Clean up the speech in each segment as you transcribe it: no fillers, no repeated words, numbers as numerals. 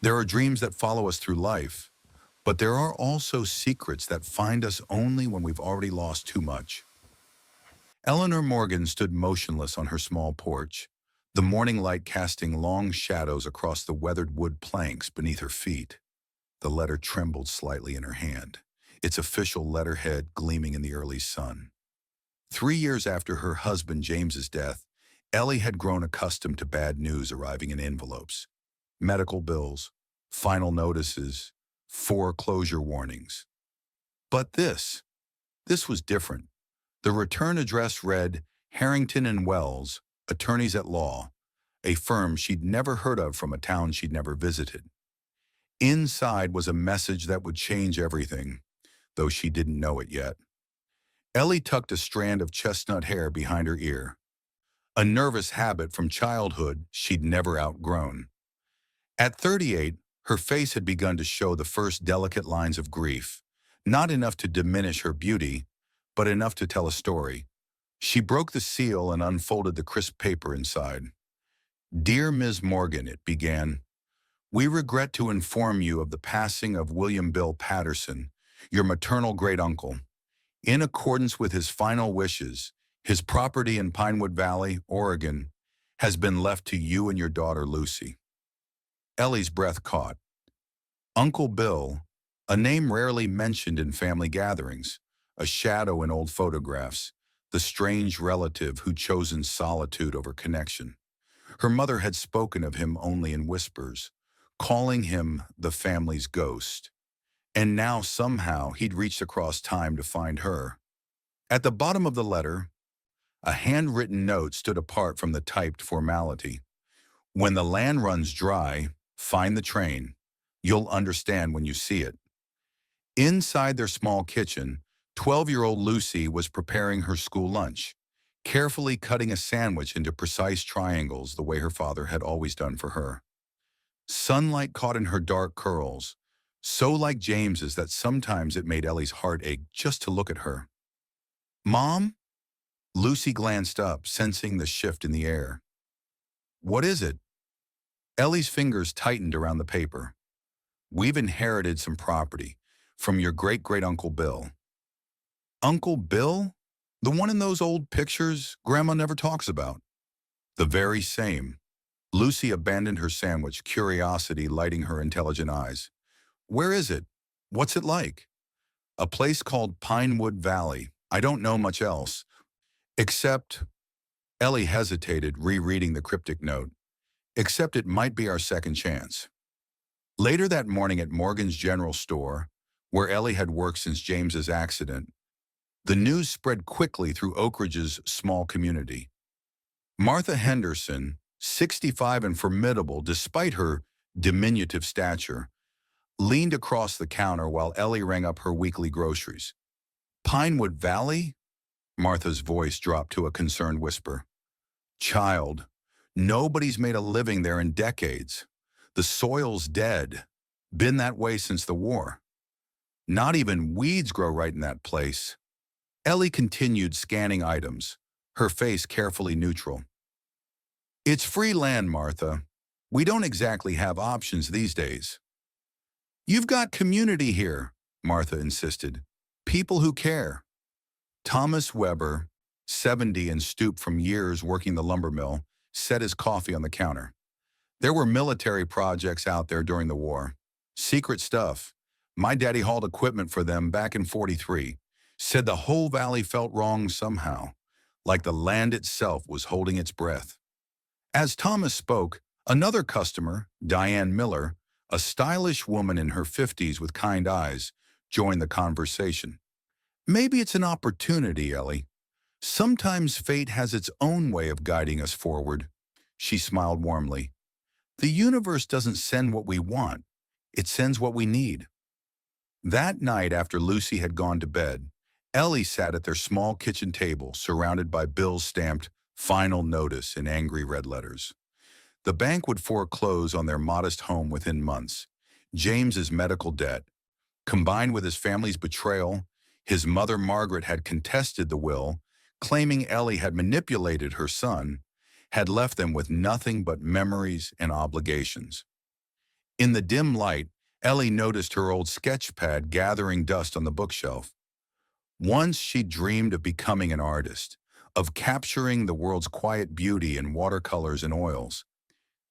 There are dreams that follow us through life, but there are also secrets that find us only when we've already lost too much. Eleanor Morgan stood motionless on her small porch, the morning light casting long shadows across the weathered wood planks beneath her feet. The letter trembled slightly in her hand, its official letterhead gleaming in the early sun. 3 years after her husband James's death, Ellie had grown accustomed to bad news arriving in envelopes. Medical bills, final notices, foreclosure warnings. But this was different. The return address read Harrington and Wells, attorneys at law, a firm she'd never heard of from a town she'd never visited. Inside was a message that would change everything, though she didn't know it yet. Ellie tucked a strand of chestnut hair behind her ear, a nervous habit from childhood she'd never outgrown. At 38, her face had begun to show the first delicate lines of grief, not enough to diminish her beauty, but enough to tell a story. She broke the seal and unfolded the crisp paper inside. "Dear Ms. Morgan," it began, "we regret to inform you of the passing of William Bill Patterson, your maternal great-uncle. In accordance with his final wishes, his property in Pinewood Valley, Oregon, has been left to you and your daughter Lucy." Ellie's breath caught. Uncle Bill, a name rarely mentioned in family gatherings, a shadow in old photographs, the strange relative who'd chosen solitude over connection. Her mother had spoken of him only in whispers, calling him the family's ghost. And now somehow he'd reached across time to find her. At the bottom of the letter, a handwritten note stood apart from the typed formality. "When the land runs dry, find the train. You'll understand when you see it." Inside their small kitchen, 12-year-old Lucy was preparing her school lunch, carefully cutting a sandwich into precise triangles the way her father had always done for her. Sunlight caught in her dark curls, so like James's that sometimes it made Ellie's heart ache just to look at her. "Mom?" Lucy glanced up, sensing the shift in the air. "What is it?" Ellie's fingers tightened around the paper. "We've inherited some property from your great-great-uncle Bill." "Uncle Bill? The one in those old pictures Grandma never talks about?" "The very same." Lucy abandoned her sandwich, curiosity lighting her intelligent eyes. "Where is it? What's it like?" "A place called Pinewood Valley. I don't know much else. Except," Ellie hesitated, rereading the cryptic note, "except it might be our second chance." Later that morning at Morgan's General Store, where Ellie had worked since James's accident, the news spread quickly through Oak Ridge's small community. Martha Henderson, 65 and formidable despite her diminutive stature, leaned across the counter while Ellie rang up her weekly groceries. "Pinewood Valley?" Martha's voice dropped to a concerned whisper. "Child, nobody's made a living there in decades. The soil's dead. Been that way since the war. Not even weeds grow right in that place." Ellie continued scanning items, her face carefully neutral. "It's free land, Martha. We don't exactly have options these days." "You've got community here," Martha insisted. "People who care." Thomas Weber, 70 and stooped from years working the lumber mill, set his coffee on the counter. "There were military projects out there during the war. Secret stuff. My daddy hauled equipment for them back in '43. Said the whole valley felt wrong somehow, like the land itself was holding its breath." As Thomas spoke, another customer, Diane Miller, a stylish woman in her 50s with kind eyes, joined the conversation. "Maybe it's an opportunity, Ellie. Sometimes fate has its own way of guiding us forward." She smiled warmly. "The universe doesn't send what we want. It sends what we need." That night after Lucy had gone to bed, Ellie sat at their small kitchen table surrounded by bills stamped "Final Notice" in angry red letters. The bank would foreclose on their modest home within months. James's medical debt, combined with his family's betrayal, his mother Margaret had contested the will, claiming Ellie had manipulated her son, had left them with nothing but memories and obligations. In the dim light, Ellie noticed her old sketch pad gathering dust on the bookshelf. Once she dreamed of becoming an artist, of capturing the world's quiet beauty in watercolors and oils.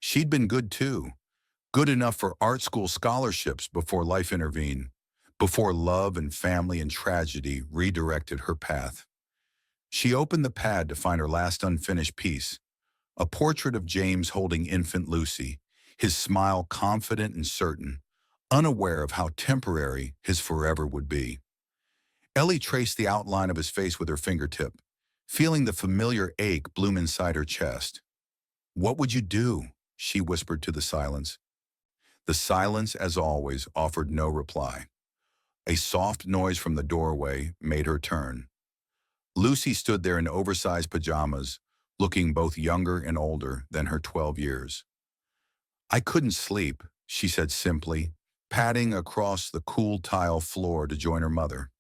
She'd been good too, good enough for art school scholarships before life intervened, before love and family and tragedy redirected her path. She opened the pad to find her last unfinished piece, a portrait of James holding infant Lucy, his smile confident and certain, unaware of how temporary his forever would be. Ellie traced the outline of his face with her fingertip, feeling the familiar ache bloom inside her chest. "What would you do?" she whispered to the silence. The silence, as always, offered no reply. A soft noise from the doorway made her turn. Lucy stood there in oversized pajamas, looking both younger and older than her 12 years. "I couldn't sleep," she said simply, padding across the cool tile floor to join her mother.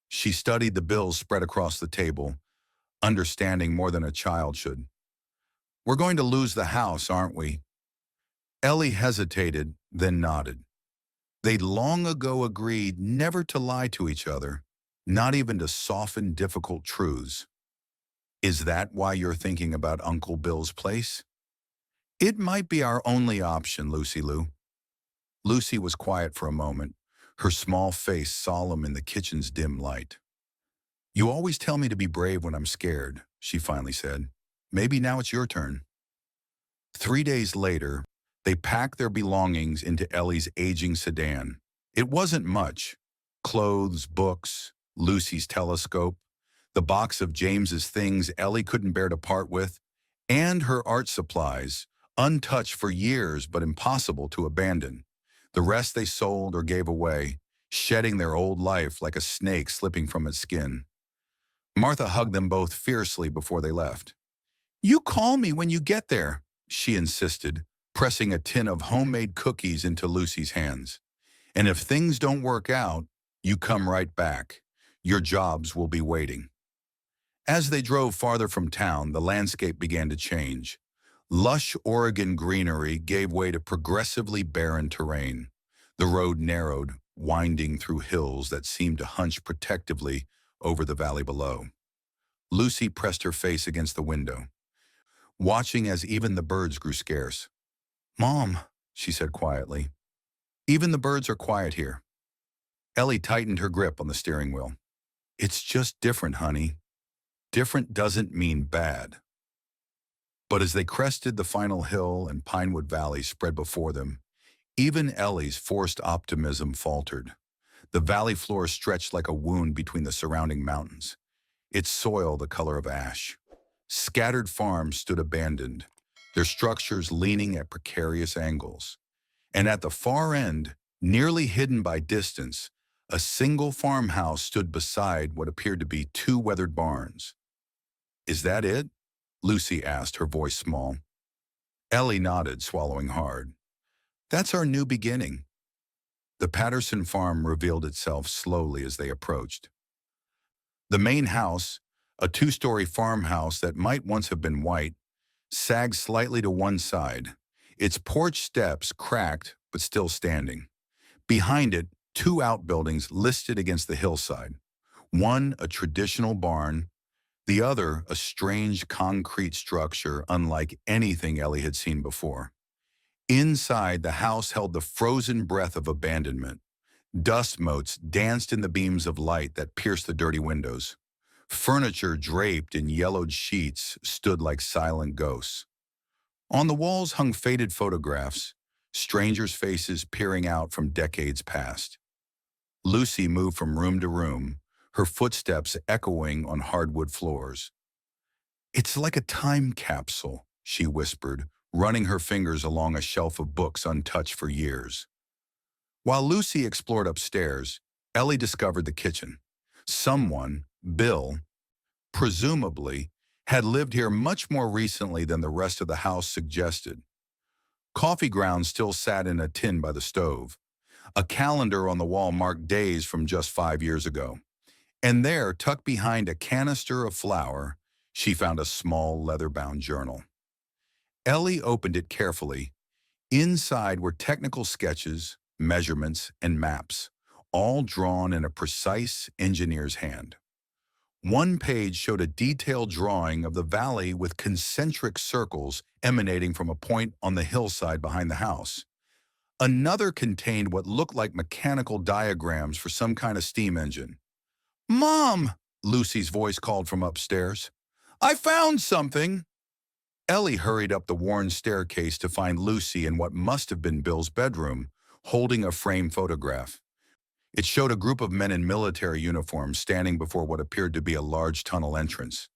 She studied the bills spread across the table, understanding more than a child should. "We're going to lose the house, aren't we?" Ellie hesitated, then nodded. They'd long ago agreed never to lie to each other, not even to soften difficult truths. "Is that why you're thinking about Uncle Bill's place?" "It might be our only option, Lucy Lou." Lucy was quiet for a moment, her small face solemn in the kitchen's dim light. "You always tell me to be brave when I'm scared," she finally said. "Maybe now it's your turn." 3 days later, they packed their belongings into Ellie's aging sedan. It wasn't much. Clothes, books, Lucy's telescope, the box of James's things Ellie couldn't bear to part with, and her art supplies, untouched for years but impossible to abandon. The rest they sold or gave away, shedding their old life like a snake slipping from its skin. Martha hugged them both fiercely before they left. "You call me when you get there," she insisted, pressing a tin of homemade cookies into Lucy's hands. "And if things don't work out, you come right back. Your jobs will be waiting." As they drove farther from town, the landscape began to change. Lush Oregon greenery gave way to progressively barren terrain. The road narrowed, winding through hills that seemed to hunch protectively over the valley below. Lucy pressed her face against the window, watching as even the birds grew scarce. "Mom," she said quietly, "even the birds are quiet here." Ellie tightened her grip on the steering wheel. "It's just different, honey. Different doesn't mean bad." But as they crested the final hill and Pinewood Valley spread before them, even Ellie's forced optimism faltered. The valley floor stretched like a wound between the surrounding mountains, its soil the color of ash. Scattered farms stood abandoned, their structures leaning at precarious angles. And at the far end, nearly hidden by distance, a single farmhouse stood beside what appeared to be two weathered barns. "Is that it?" Lucy asked, her voice small. Ellie nodded, swallowing hard. "That's our new beginning." The Patterson farm revealed itself slowly as they approached. The main house, a two-story farmhouse that might once have been white, sagged slightly to one side, its porch steps cracked but still standing. Behind it, two outbuildings listed against the hillside. One a traditional barn, the other a strange concrete structure unlike anything Ellie had seen before. Inside, the house held the frozen breath of abandonment. Dust motes danced in the beams of light that pierced the dirty windows. Furniture draped in yellowed sheets stood like silent ghosts. On the walls hung faded photographs, strangers' faces peering out from decades past. Lucy moved from room to room, her footsteps echoing on hardwood floors. "It's like a time capsule," she whispered, running her fingers along a shelf of books untouched for years. While Lucy explored upstairs, Ellie discovered the kitchen. Someone, Bill, presumably, had lived here much more recently than the rest of the house suggested. Coffee grounds still sat in a tin by the stove. A calendar on the wall marked days from just 5 years ago. And there, tucked behind a canister of flour, she found a small leather-bound journal. Ellie opened it carefully. Inside were technical sketches, measurements, and maps, all drawn in a precise engineer's hand. One page showed a detailed drawing of the valley with concentric circles emanating from a point on the hillside behind the house. Another contained what looked like mechanical diagrams for some kind of steam engine. "Mom!" Lucy's voice called from upstairs. "I found something!" Ellie hurried up the worn staircase to find Lucy in what must have been Bill's bedroom, holding a framed photograph. It showed a group of men in military uniforms standing before what appeared to be a large tunnel entrance.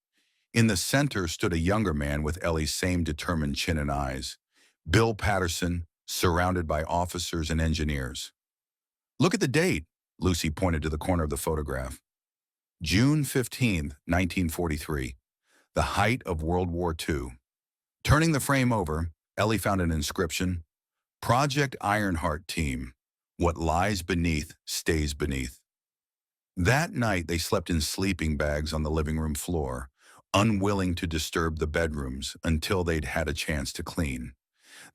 In the center stood a younger man with Ellie's same determined chin and eyes. Bill Patterson, surrounded by officers and engineers. "Look at the date," Lucy pointed to the corner of the photograph. June 15th, 1943, the height of World War II. Turning the frame over, Ellie found an inscription, "Project Ironheart Team. What lies beneath stays beneath." That night, they slept in sleeping bags on the living room floor, unwilling to disturb the bedrooms until they'd had a chance to clean.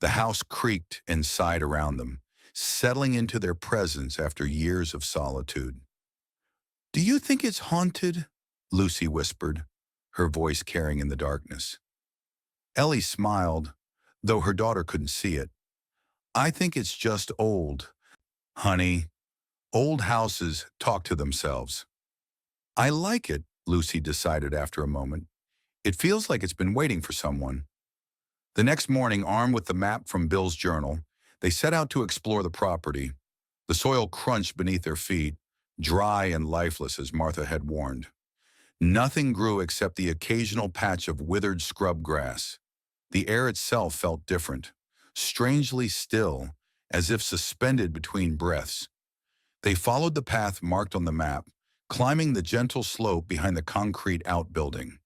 The house creaked and sighed around them, settling into their presence after years of solitude. "Do you think it's haunted?" Lucy whispered, her voice carrying in the darkness. Ellie smiled, though her daughter couldn't see it. "I think it's just old. Honey, old houses talk to themselves." "I like it," Lucy decided after a moment. "It feels like it's been waiting for someone." The next morning, armed with the map from Bill's journal, they set out to explore the property. The soil crunched beneath their feet, dry and lifeless as Martha had warned. Nothing grew except the occasional patch of withered scrub grass. The air itself felt different, strangely still, as if suspended between breaths. They followed the path marked on the map, climbing the gentle slope behind the concrete outbuilding.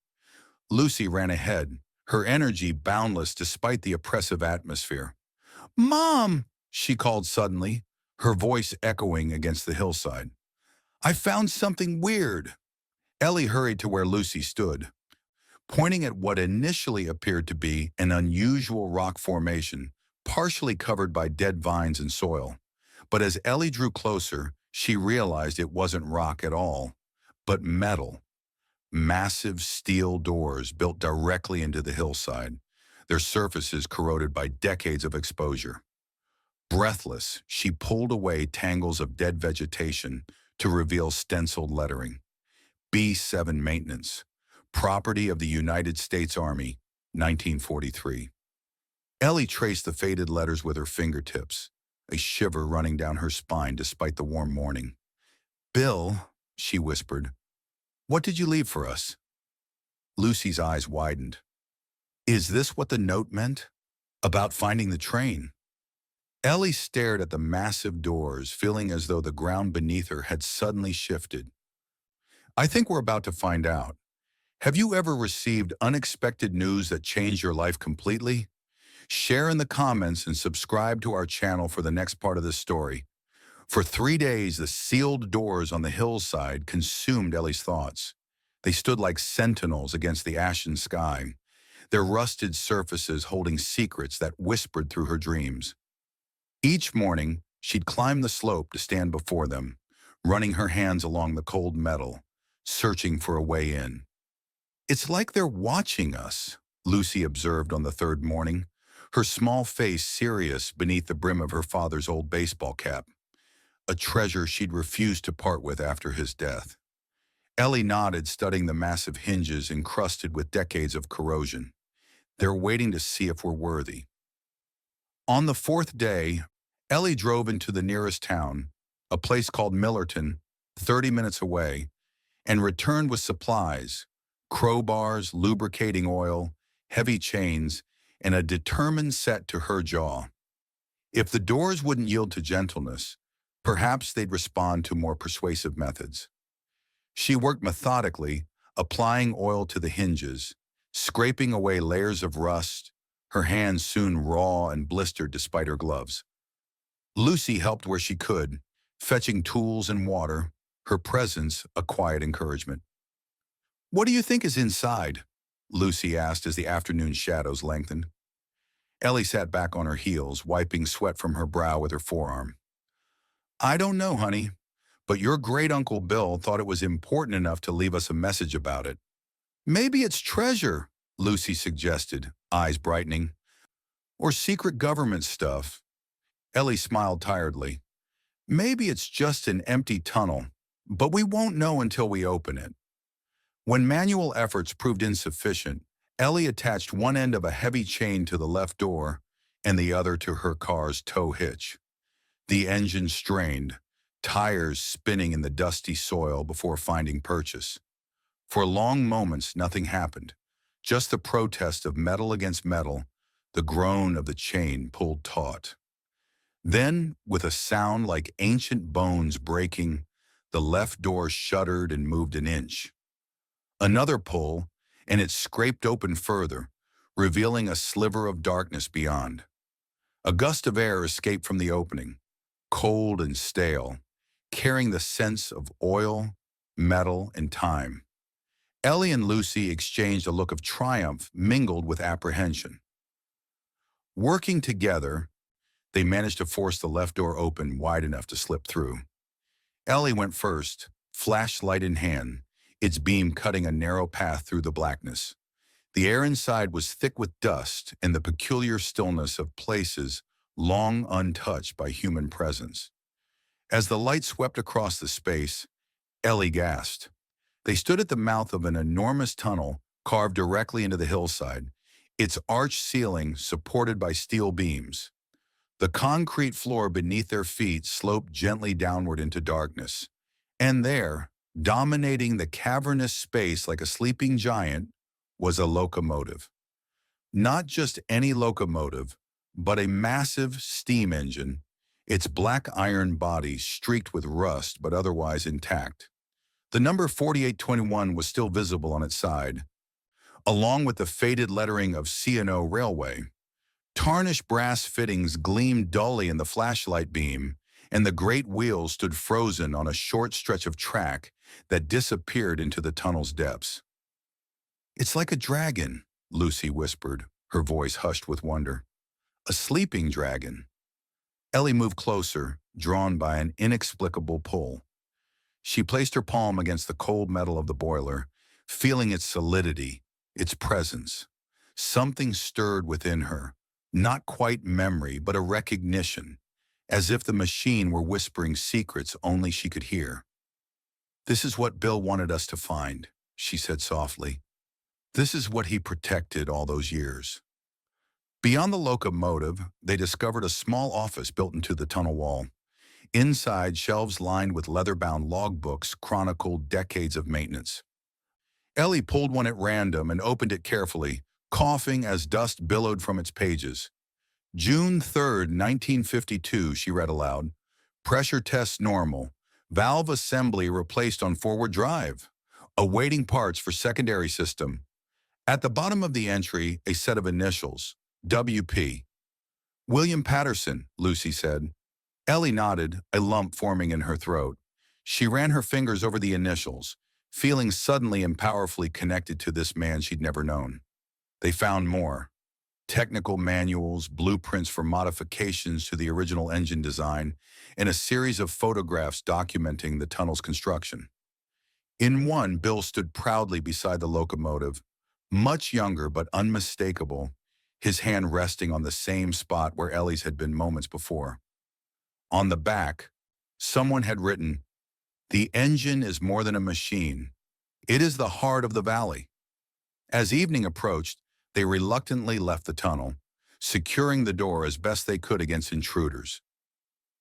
Lucy ran ahead, her energy boundless despite the oppressive atmosphere. "Mom!" she called suddenly, her voice echoing against the hillside. "I found something weird." Ellie hurried to where Lucy stood, pointing at what initially appeared to be an unusual rock formation, partially covered by dead vines and soil. But as Ellie drew closer, she realized it wasn't rock at all, but metal. Massive steel doors built directly into the hillside, their surfaces corroded by decades of exposure. Breathless, she pulled away tangles of dead vegetation to reveal stenciled lettering. B7 Maintenance. Property of the United States Army, 1943. Ellie traced the faded letters with her fingertips, a shiver running down her spine despite the warm morning. "Bill," she whispered, "what did you leave for us?" Lucy's eyes widened. Is this what the note meant? About finding the train? Ellie stared at the massive doors, feeling as though the ground beneath her had suddenly shifted. "I think we're about to find out. Have you ever received unexpected news that changed your life completely? Share in the comments and subscribe to our channel for the next part of this story." For 3 days, the sealed doors on the hillside consumed Ellie's thoughts. They stood like sentinels against the ashen sky, their rusted surfaces holding secrets that whispered through her dreams. Each morning, she'd climb the slope to stand before them, running her hands along the cold metal, searching for a way in. "It's like they're watching us," Lucy observed on the third morning, her small face serious beneath the brim of her father's old baseball cap, a treasure she'd refused to part with after his death. Ellie nodded, studying the massive hinges encrusted with decades of corrosion. "They're waiting to see if we're worthy." On the fourth day, Ellie drove into the nearest town, a place called Millerton, 30 minutes away, and returned with supplies, crowbars, lubricating oil, heavy chains, and a determined set to her jaw. If the doors wouldn't yield to gentleness, perhaps they'd respond to more persuasive methods. She worked methodically, applying oil to the hinges, scraping away layers of rust, her hands soon raw and blistered despite her gloves. Lucy helped where she could, fetching tools and water, her presence a quiet encouragement. "What do you think is inside?" Lucy asked as the afternoon shadows lengthened. Ellie sat back on her heels, wiping sweat from her brow with her forearm. I don't know, honey, but your great-uncle Bill thought it was important enough to leave us a message about it. Maybe it's treasure, Lucy suggested, eyes brightening. Or secret government stuff. Ellie smiled tiredly. Maybe it's just an empty tunnel, but we won't know until we open it. When manual efforts proved insufficient, Ellie attached one end of a heavy chain to the left door and the other to her car's tow hitch. The engine strained, tires spinning in the dusty soil before finding purchase. For long moments, nothing happened, just the protest of metal against metal, the groan of the chain pulled taut. Then, with a sound like ancient bones breaking, the left door shuddered and moved an inch. Another pull, and it scraped open further, revealing a sliver of darkness beyond. A gust of air escaped from the opening, cold and stale, carrying the scents of oil, metal, and time. Ellie and Lucy exchanged a look of triumph mingled with apprehension. Working together, they managed to force the left door open wide enough to slip through. Ellie went first, flashlight in hand, its beam cutting a narrow path through the blackness. The air inside was thick with dust and the peculiar stillness of places long untouched by human presence. As the light swept across the space, Ellie gasped. They stood at the mouth of an enormous tunnel carved directly into the hillside, its arched ceiling supported by steel beams. The concrete floor beneath their feet sloped gently downward into darkness. And there, dominating the cavernous space like a sleeping giant, was a locomotive. Not just any locomotive, but a massive steam engine, its black iron body streaked with rust but otherwise intact. The number 4821 was still visible on its side, along with the faded lettering of C&O Railway. Tarnished brass fittings gleamed dully in the flashlight beam, and the great wheels stood frozen on a short stretch of track that disappeared into the tunnel's depths. It's like a dragon, Lucy whispered, her voice hushed with wonder. A sleeping dragon. Ellie moved closer, drawn by an inexplicable pull. She placed her palm against the cold metal of the boiler, feeling its solidity, its presence. Something stirred within her, not quite memory, but a recognition, as if the machine were whispering secrets only she could hear. This is what Bill wanted us to find, she said softly. This is what he protected all those years. Beyond the locomotive, they discovered a small office built into the tunnel wall. Inside, shelves lined with leather-bound logbooks chronicled decades of maintenance. Ellie pulled one at random and opened it carefully, coughing as dust billowed from its pages. June 3rd, 1952, she read aloud. Pressure test normal. Valve assembly replaced on forward drive. Awaiting parts for secondary system. At the bottom of the entry, a set of initials, WP. William Patterson, Lucy said. Ellie nodded, a lump forming in her throat. She ran her fingers over the initials, feeling suddenly and powerfully connected to this man she'd never known. They found more. Technical manuals, blueprints for modifications to the original engine design, and a series of photographs documenting the tunnel's construction. In one, Bill stood proudly beside the locomotive, much younger but unmistakable, his hand resting on the same spot where Ellie's had been moments before. On the back, someone had written, "The engine is more than a machine. It is the heart of the valley." As evening approached, they reluctantly left the tunnel, securing the door as best they could against intruders.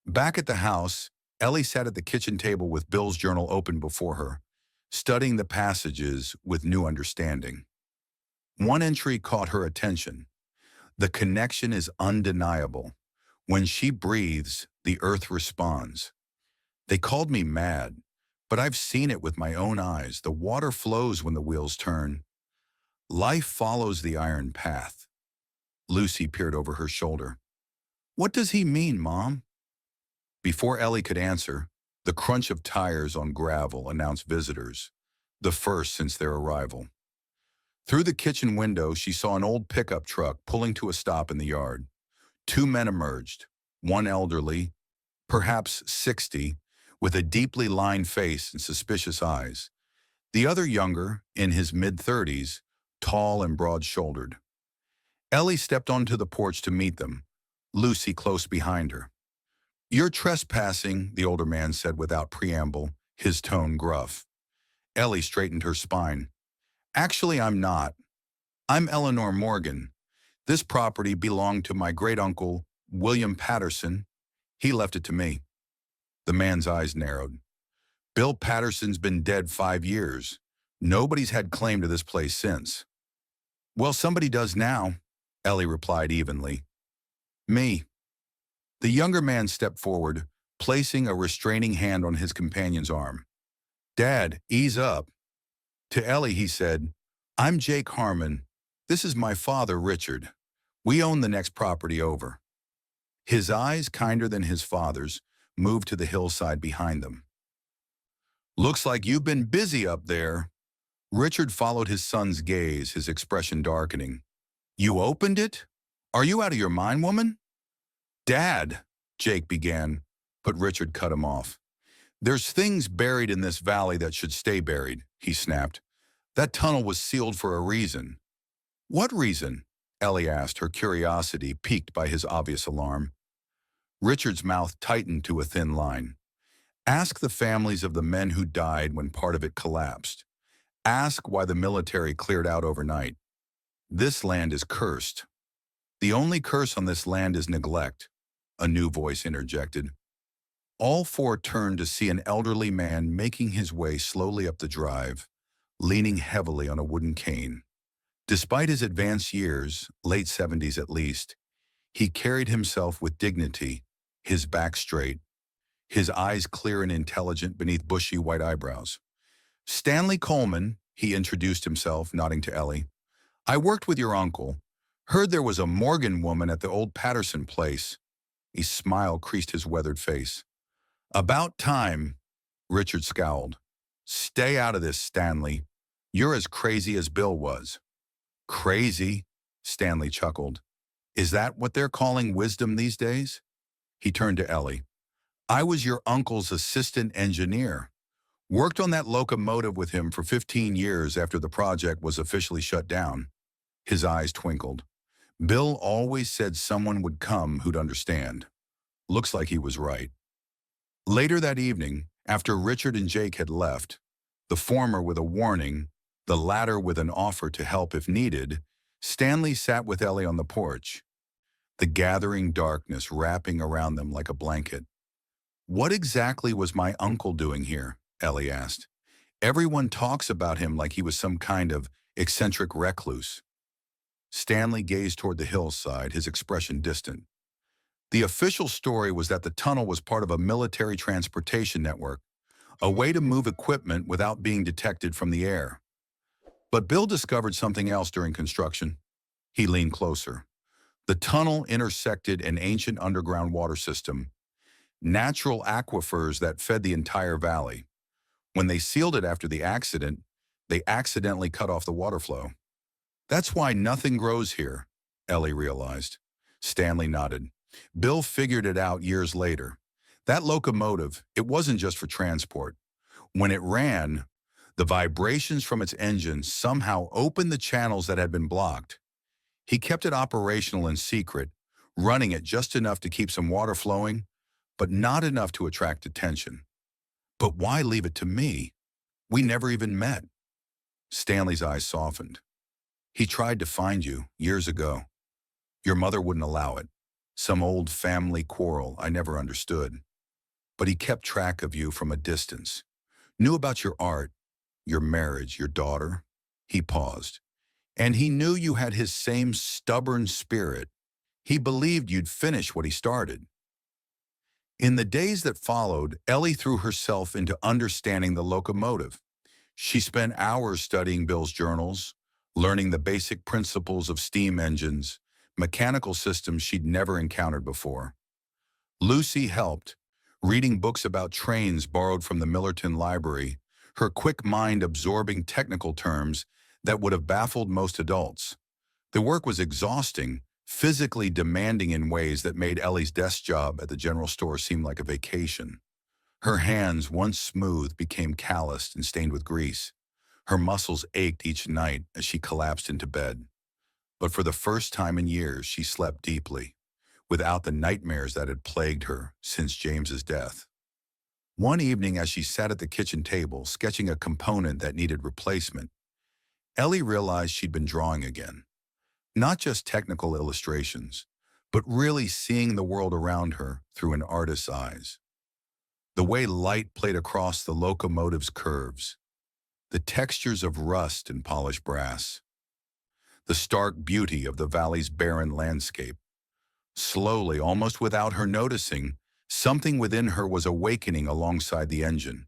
Back at the house, Ellie sat at the kitchen table with Bill's journal open before her, studying the passages with new understanding. One entry caught her attention. The connection is undeniable. When she breathes, the earth responds. They called me mad, but I've seen it with my own eyes. The water flows when the wheels turn. Life follows the iron path. Lucy peered over her shoulder. What does he mean, Mom? Before Ellie could answer, the crunch of tires on gravel announced visitors, the first since their arrival. Through the kitchen window, she saw an old pickup truck pulling to a stop in the yard. Two men emerged, one elderly, perhaps 60, with a deeply lined face and suspicious eyes. The other younger, in his mid-30s, tall and broad-shouldered. Ellie stepped onto the porch to meet them, Lucy close behind her. "You're trespassing," the older man said without preamble, his tone gruff. Ellie straightened her spine. "Actually, I'm not. I'm Eleanor Morgan. This property belonged to my great-uncle, William Patterson. He left it to me." The man's eyes narrowed. "Bill Patterson's been dead 5 years. Nobody's had claim to this place since." "Well, somebody does now," Ellie replied evenly. "Me." The younger man stepped forward, placing a restraining hand on his companion's arm. "Dad, ease up." To Ellie, he said, "I'm Jake Harmon. This is my father, Richard. We own the next property over." His eyes, kinder than his father's, moved to the hillside behind them. "Looks like you've been busy up there." Richard followed his son's gaze, his expression darkening. "You opened it? Are you out of your mind, woman?" "Dad," Jake began, but Richard cut him off. "There's things buried in this valley that should stay buried," he snapped. "That tunnel was sealed for a reason." "What reason?" Ellie asked, her curiosity piqued by his obvious alarm. Richard's mouth tightened to a thin line. "Ask the families of the men who died when part of it collapsed. Ask why the military cleared out overnight. This land is cursed." "The only curse on this land is neglect," a new voice interjected. All four turned to see an elderly man making his way slowly up the drive, leaning heavily on a wooden cane. Despite his advanced years, late 70s at least, he carried himself with dignity, his back straight, his eyes clear and intelligent beneath bushy white eyebrows. "Stanley Coleman," he introduced himself, nodding to Ellie. "I worked with your uncle. Heard there was a Morgan woman at the old Patterson place." A smile creased his weathered face. "About time," Richard scowled. "Stay out of this, Stanley. You're as crazy as Bill was." "Crazy?" Stanley chuckled. "Is that what they're calling wisdom these days?" He turned to Ellie. "I was your uncle's assistant engineer. Worked on that locomotive with him for 15 years after the project was officially shut down." His eyes twinkled. "Bill always said someone would come who'd understand." Looks like he was right. Later that evening, after Richard and Jake had left, the former with a warning, the latter with an offer to help if needed, Stanley sat with Ellie on the porch, the gathering darkness wrapping around them like a blanket. "What exactly was my uncle doing here?" Ellie asked. "Everyone talks about him like he was some kind of eccentric recluse." Stanley gazed toward the hillside, his expression distant. "The official story was that the tunnel was part of a military transportation network, a way to move equipment without being detected from the air. But Bill discovered something else during construction." He leaned closer. "The tunnel intersected an ancient underground water system, natural aquifers that fed the entire valley. When they sealed it after the accident, they accidentally cut off the water flow. That's why nothing grows here," Ellie realized. Stanley nodded. "Bill figured it out years later. That locomotive, it wasn't just for transport. When it ran, the vibrations from its engine somehow opened the channels that had been blocked. He kept it operational in secret, running it just enough to keep some water flowing, but not enough to attract attention." "But why leave it to me? We never even met." Stanley's eyes softened. "He tried to find you years ago. Your mother wouldn't allow it. Some old family quarrel I never understood. But he kept track of you from a distance. Knew about your art, your marriage, your daughter." He paused. "And he knew you had his same stubborn spirit. He believed you'd finish what he started." In the days that followed, Ellie threw herself into understanding the locomotive. She spent hours studying Bill's journals, learning the basic principles of steam engines, mechanical systems she'd never encountered before. Lucy helped, reading books about trains borrowed from the Millerton Library, her quick mind absorbing technical terms that would have baffled most adults. The work was exhausting, physically demanding in ways that made Ellie's desk job at the general store seem like a vacation. Her hands, once smooth, became calloused and stained with grease. Her muscles ached each night as she collapsed into bed. But for the first time in years, she slept deeply, without the nightmares that had plagued her since James's death. One evening, as she sat at the kitchen table, sketching a component that needed replacement, Ellie realized she'd been drawing again. Not just technical illustrations, but really seeing the world around her through an artist's eyes. The way light played across the locomotive's curves, the textures of rust and polished brass, the stark beauty of the valley's barren landscape. Slowly, almost without her noticing, something within her was awakening alongside the engine.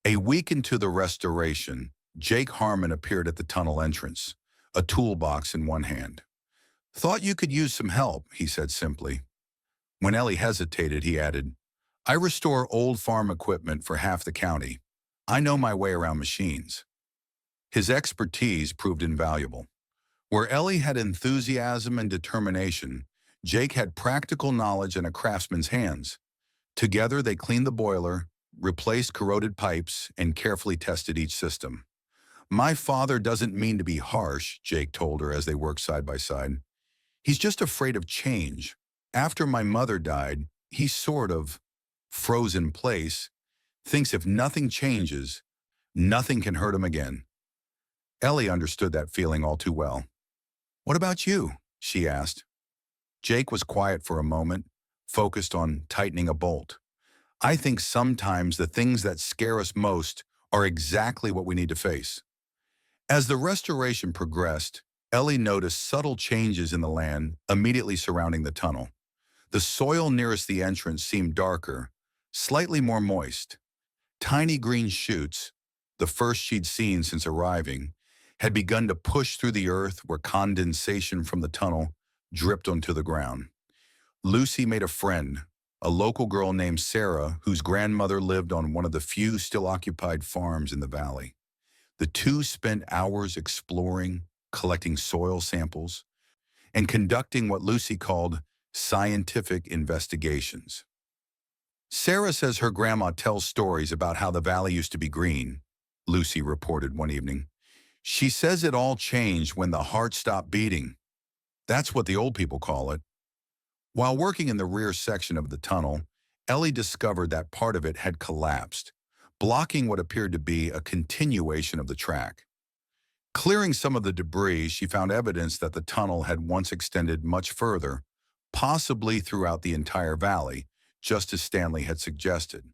A week into the restoration, Jake Harmon appeared at the tunnel entrance, a toolbox in one hand. "Thought you could use some help," he said simply. When Ellie hesitated, he added, "I restore old farm equipment for half the county. I know my way around machines." His expertise proved invaluable. Where Ellie had enthusiasm and determination, Jake had practical knowledge and a craftsman's hands. Together, they cleaned the boiler, replaced corroded pipes, and carefully tested each system. "My father doesn't mean to be harsh," Jake told her as they worked side by side. "He's just afraid of change. After my mother died, he sort of froze in place, thinks if nothing changes, nothing can hurt him again." Ellie understood that feeling all too well. "What about you?" she asked. Jake was quiet for a moment, focused on tightening a bolt. "I think sometimes the things that scare us most are exactly what we need to face." As the restoration progressed, Ellie noticed subtle changes in the land immediately surrounding the tunnel. The soil nearest the entrance seemed darker, slightly more moist. Tiny green shoots, the first she'd seen since arriving, had begun to push through the earth where condensation from the tunnel dripped onto the ground. Lucy made a friend, a local girl named Sarah, whose grandmother lived on one of the few still occupied farms in the valley. The two spent hours exploring, collecting soil samples, and conducting what Lucy called scientific investigations. "Sarah says her grandma tells stories about how the valley used to be green," Lucy reported one evening. "She says it all changed when the heart stopped beating. That's what the old people call it." While working in the rear section of the tunnel, Ellie discovered that part of it had collapsed, blocking what appeared to be a continuation of the track. Clearing some of the debris, she found evidence that the tunnel had once extended much further, possibly throughout the entire valley, just as Stanley had suggested.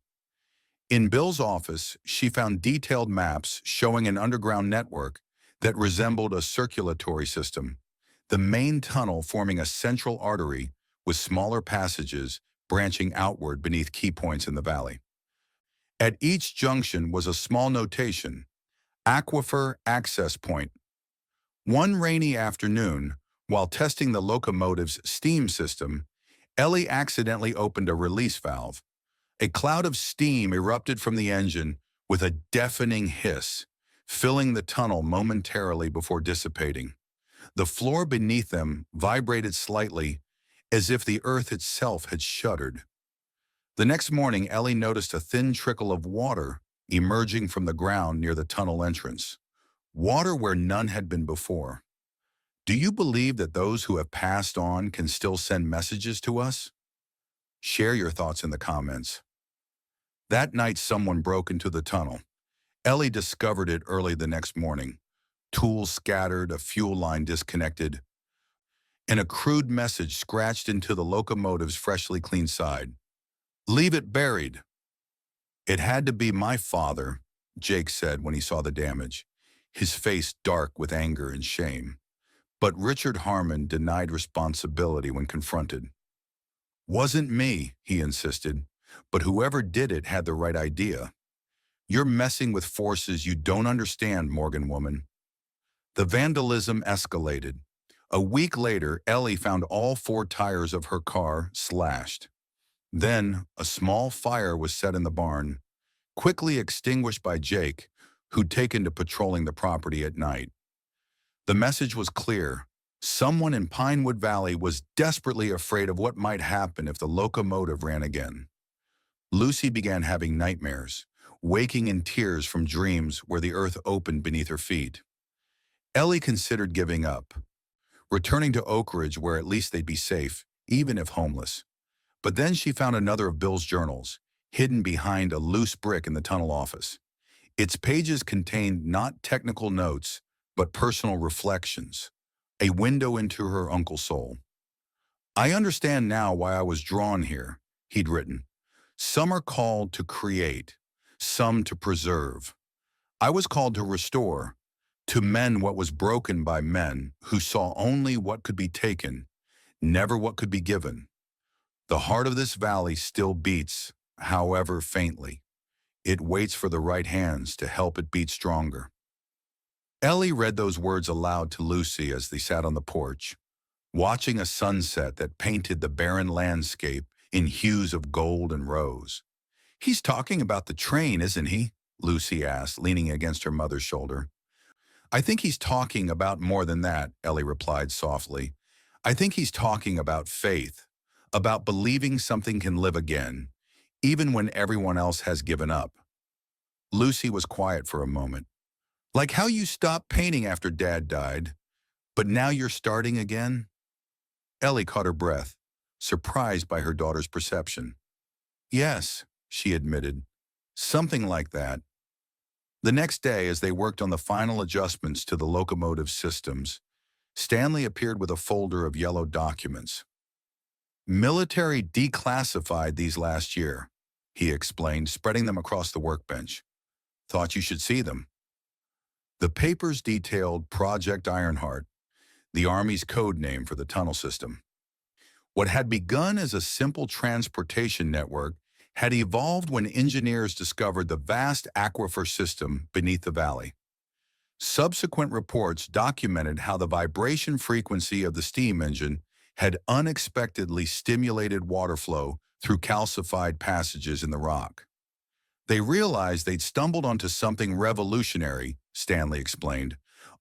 In Bill's office, she found detailed maps showing an underground network that resembled a circulatory system, the main tunnel forming a central artery with smaller passages branching outward beneath key points in the valley. At each junction was a small notation, "Aquifer Access Point." One rainy afternoon, while testing the locomotive's steam system, Ellie accidentally opened a release valve. A cloud of steam erupted from the engine with a deafening hiss, filling the tunnel momentarily before dissipating. The floor beneath them vibrated slightly, as if the earth itself had shuddered. The next morning, Ellie noticed a thin trickle of water emerging from the ground near the tunnel entrance. Water where none had been before. Do you believe that those who have passed on can still send messages to us? Share your thoughts in the comments. That night, someone broke into the tunnel. Ellie discovered it early the next morning. Tools scattered, a fuel line disconnected, and a crude message scratched into the locomotive's freshly cleaned side. "Leave it buried." "It had to be my father," Jake said when he saw the damage, his face dark with anger and shame. But Richard Harmon denied responsibility when confronted. "Wasn't me," he insisted, "but whoever did it had the right idea. You're messing with forces you don't understand, Morgan woman." The vandalism escalated. A week later, Ellie found all 4 tires of her car slashed. Then, a small fire was set in the barn, quickly extinguished by Jake, who'd taken to patrolling the property at night. The message was clear. Someone in Pinewood Valley was desperately afraid of what might happen if the locomotive ran again. Lucy began having nightmares, waking in tears from dreams where the earth opened beneath her feet. Ellie considered giving up, returning to Oak Ridge where at least they'd be safe, even if homeless. But then she found another of Bill's journals, hidden behind a loose brick in the tunnel office. Its pages contained not technical notes, but personal reflections, a window into her uncle's soul. "I understand now why I was drawn here," he'd written. "Some are called to create, some to preserve. I was called to restore, to mend what was broken by men who saw only what could be taken, never what could be given. The heart of this valley still beats, however faintly. It waits for the right hands to help it beat stronger." Ellie read those words aloud to Lucy as they sat on the porch, watching a sunset that painted the barren landscape in hues of gold and rose. "He's talking about the train, isn't he?" Lucy asked, leaning against her mother's shoulder. "I think he's talking about more than that," Ellie replied softly. "I think he's talking about faith, about believing something can live again, even when everyone else has given up." Lucy was quiet for a moment. "Like how you stopped painting after Dad died, but now you're starting again?" Ellie caught her breath, surprised by her daughter's perception. "Yes," she admitted, "something like that." The next day, as they worked on the final adjustments to the locomotive systems, Stanley appeared with a folder of yellow documents. "Military declassified these last year," he explained, spreading them across the workbench. "Thought you should see them." The papers detailed Project Ironheart, the Army's code name for the tunnel system. What had begun as a simple transportation network had evolved when engineers discovered the vast aquifer system beneath the valley. Subsequent reports documented how the vibration frequency of the steam engine had unexpectedly stimulated water flow through calcified passages in the rock. They realized they'd stumbled onto something revolutionary, Stanley explained,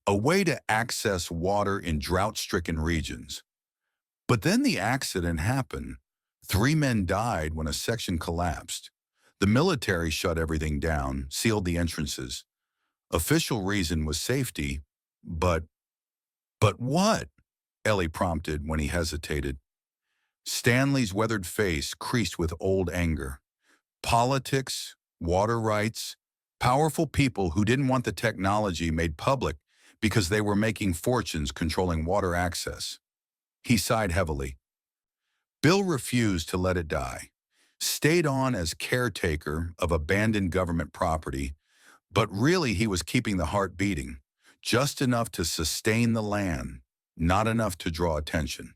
a way to access water in drought-stricken regions. But then the accident happened. 3 men died when a section collapsed. The military shut everything down, sealed the entrances. Official reason was safety, but what? Ellie prompted when he hesitated. Stanley's weathered face creased with old anger. Politics, water rights, powerful people who didn't want the technology made public because they were making fortunes controlling water access. He sighed heavily. Bill refused to let it die, stayed on as caretaker of abandoned government property, but really he was keeping the heart beating, just enough to sustain the land, not enough to draw attention.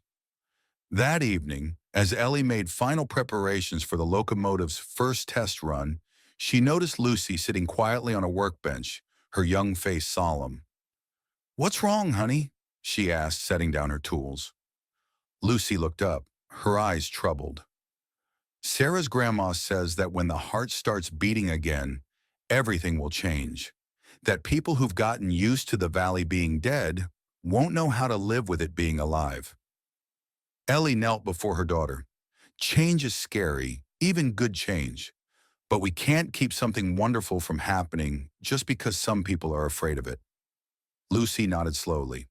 That evening, as Ellie made final preparations for the locomotive's first test run, she noticed Lucy sitting quietly on a workbench, her young face solemn. "What's wrong, honey?" she asked, setting down her tools. Lucy looked up, her eyes troubled. "Sarah's grandma says that when the heart starts beating again, everything will change. That people who've gotten used to the valley being dead won't know how to live with it being alive." Ellie knelt before her daughter. "Change is scary, even good change. But we can't keep something wonderful from happening just because some people are afraid of it." Lucy nodded slowly.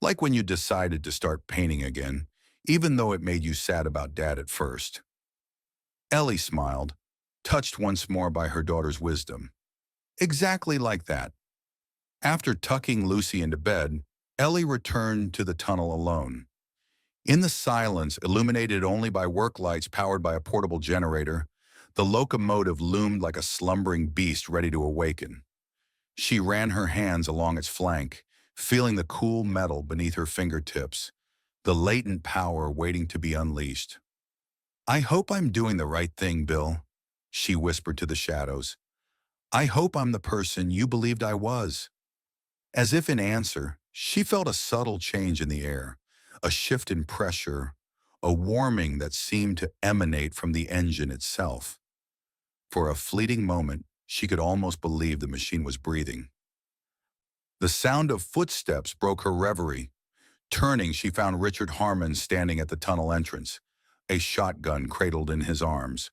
"Like when you decided to start painting again, even though it made you sad about Dad at first." Ellie smiled, touched once more by her daughter's wisdom. "Exactly like that." After tucking Lucy into bed, Ellie returned to the tunnel alone. In the silence, illuminated only by work lights powered by a portable generator, the locomotive loomed like a slumbering beast ready to awaken. She ran her hands along its flank, feeling the cool metal beneath her fingertips, the latent power waiting to be unleashed. "I hope I'm doing the right thing, Bill," she whispered to the shadows. "I hope I'm the person you believed I was." As if in answer, she felt a subtle change in the air, a shift in pressure, a warming that seemed to emanate from the engine itself. For a fleeting moment, she could almost believe the machine was breathing. The sound of footsteps broke her reverie. Turning, she found Richard Harmon standing at the tunnel entrance, a shotgun cradled in his arms.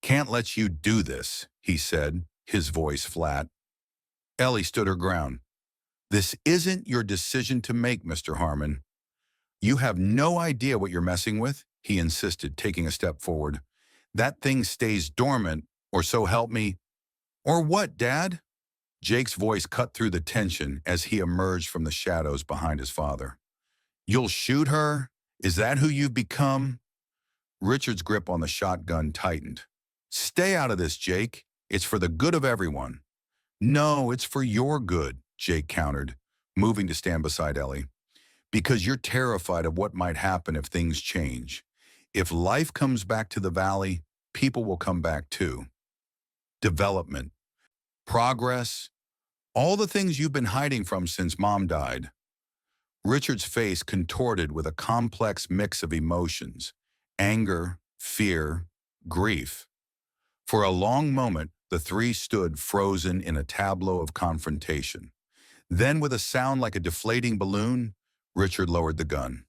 "Can't let you do this," he said, his voice flat. Ellie stood her ground. "This isn't your decision to make, Mr. Harmon. You have no idea what you're messing with," he insisted, taking a step forward. "That thing stays dormant, or so help me." "Or what, Dad?" Jake's voice cut through the tension as he emerged from the shadows behind his father. "You'll shoot her? Is that who you've become?" Richard's grip on the shotgun tightened. "Stay out of this, Jake. It's for the good of everyone." "No, it's for your good," Jake countered, moving to stand beside Ellie. "Because you're terrified of what might happen if things change. If life comes back to the valley, people will come back too. Development, progress, all the things you've been hiding from since Mom died." Richard's face contorted with a complex mix of emotions: anger, fear, grief. For a long moment, the three stood frozen in a tableau of confrontation. Then, with a sound like a deflating balloon, Richard lowered the gun.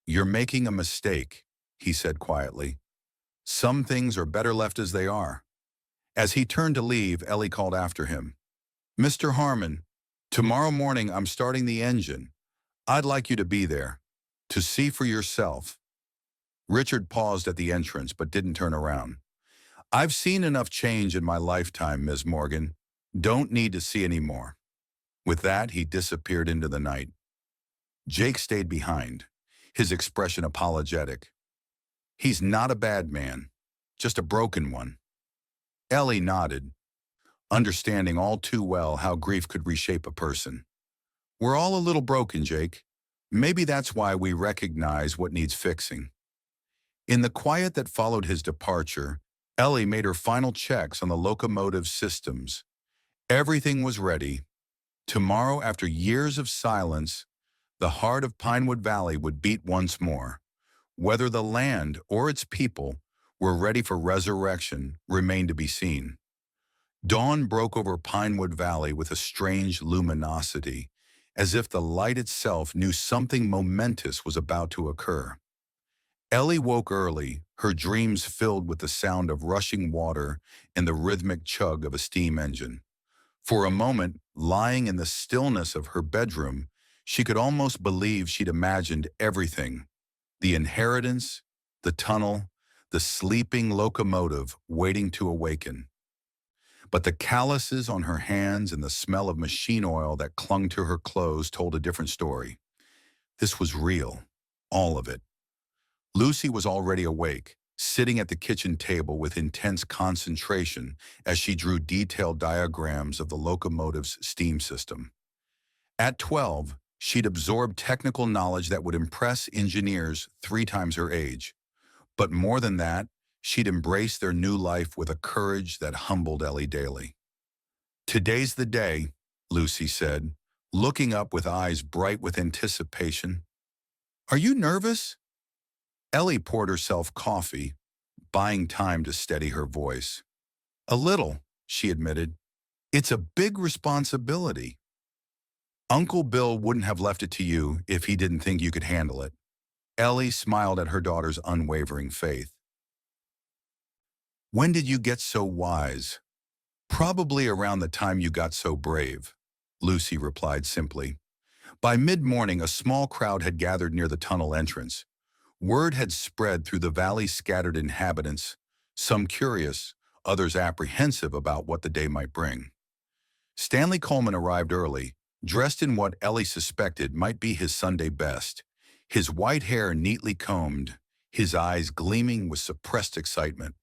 "You're making a mistake," he said quietly. "Some things are better left as they are." As he turned to leave, Ellie called after him. "Mr. Harmon, tomorrow morning I'm starting the engine. I'd like you to be there, to see for yourself." Richard paused at the entrance but didn't turn around. "I've seen enough change in my lifetime, Ms. Morgan. Don't need to see any more." With that, he disappeared into the night. Jake stayed behind, his expression apologetic. "He's not a bad man, just a broken one." Ellie nodded, understanding all too well how grief could reshape a person. "We're all a little broken, Jake. Maybe that's why we recognize what needs fixing." In the quiet that followed his departure, Ellie made her final checks on the locomotive systems. Everything was ready. Tomorrow, after years of silence, the heart of Pinewood Valley would beat once more. Whether the land or its people were ready for resurrection remained to be seen. Dawn broke over Pinewood Valley with a strange luminosity, as if the light itself knew something momentous was about to occur. Ellie woke early, her dreams filled with the sound of rushing water and the rhythmic chug of a steam engine. For a moment, lying in the stillness of her bedroom, she could almost believe she'd imagined everything: the inheritance, the tunnel, the sleeping locomotive waiting to awaken. But the calluses on her hands and the smell of machine oil that clung to her clothes told a different story. This was real, all of it. Lucy was already awake, sitting at the kitchen table with intense concentration as she drew detailed diagrams of the locomotive's steam system. At 12, she'd absorbed technical knowledge that would impress engineers 3 times her age. But more than that, she'd embraced their new life with a courage that humbled Ellie daily. "Today's the day," Lucy said, looking up with eyes bright with anticipation. "Are you nervous?" Ellie poured herself coffee, buying time to steady her voice. "A little," she admitted. "It's a big responsibility." "Uncle Bill wouldn't have left it to you if he didn't think you could handle it." Ellie smiled at her daughter's unwavering faith. "When did you get so wise?" "Probably around the time you got so brave," Lucy replied simply. By mid-morning, a small crowd had gathered near the tunnel entrance. Word had spread through the valley's scattered inhabitants, some curious, others apprehensive about what the day might bring. Stanley Coleman arrived early, dressed in what Ellie suspected might be his Sunday best, his white hair neatly combed, his eyes gleaming with suppressed excitement.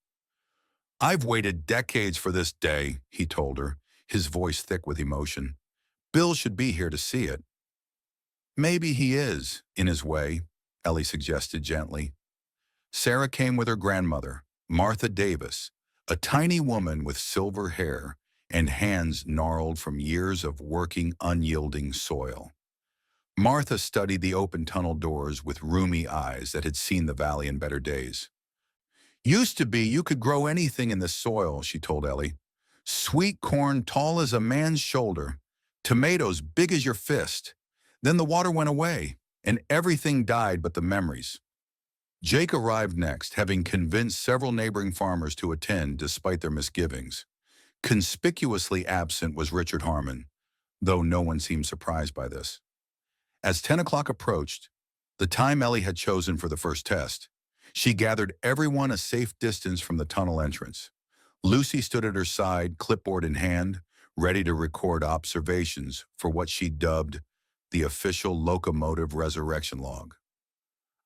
"I've waited decades for this day," he told her, his voice thick with emotion. "Bill should be here to see it." "Maybe he is, in his way," Ellie suggested gently. Sarah came with her grandmother, Martha Davis, a tiny woman with silver hair and hands gnarled from years of working unyielding soil. Martha studied the open tunnel doors with rheumy eyes that had seen the valley in better days. "Used to be you could grow anything in this soil," she told Ellie. "Sweet corn tall as a man's shoulder. tomatoes big as your fist. Then the water went away, and everything died but the memories. Jake arrived next, having convinced several neighboring farmers to attend despite their misgivings. Conspicuously absent was Richard Harmon, though no one seemed surprised by this. As 10 o'clock approached, the time Ellie had chosen for the first test, she gathered everyone a safe distance from the tunnel entrance. Lucy stood at her side, clipboard in hand, ready to record observations for what she dubbed the official locomotive resurrection log.